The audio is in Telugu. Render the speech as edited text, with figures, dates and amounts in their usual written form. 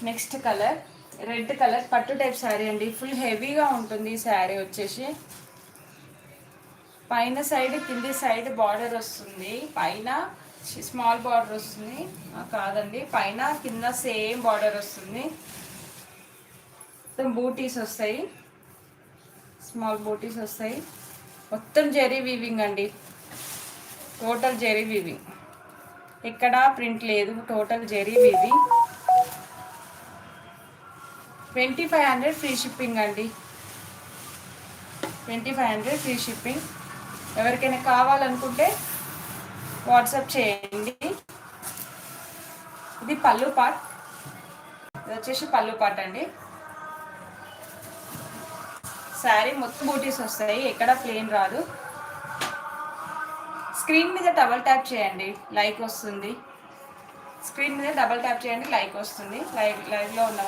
నెక్స్ట్ కలర్ రెడ్ కలర్ పట్టు టైప్ శారీ అండి. ఫుల్ హెవీగా ఉంటుంది ఈ శారీ వచ్చేసి. పైన సైడ్ కింది సైడ్ బార్డర్ వస్తుంది. పైన స్మాల్ బార్డర్ వస్తుంది. కాదండి, పైన కింద సేమ్ బార్డర్ వస్తుంది. మొత్తం బూటీస్ వస్తాయి, స్మాల్ బూటీస్ వస్తాయి. మొత్తం జెరీ వీవింగ్ అండి, టోటల్ జెరీ వీవింగ్, ఎక్కడా ప్రింట్ లేదు, total zari weaving. 2500 free shipping అండి. 2500 ఫ్రీ షిప్పింగ్. ఎవరికైనా కావాలనుకుంటే వాట్సాప్ చేయండి. ఇది పళ్ళు పార్ట్, ఇది వచ్చేసి పళ్ళు పార్ట్ అండి. శారీ మొత్తం బూటీస్ వస్తాయి, ఎక్కడ ప్లేన్ రాదు. స్క్రీన్ మీద డబల్ ట్యాప్ చేయండి, లైక్ వస్తుంది. స్క్రీన్ మీద డబల్ ట్యాప్ చేయండి, లైక్ వస్తుంది. లైవ్లో ఉన్న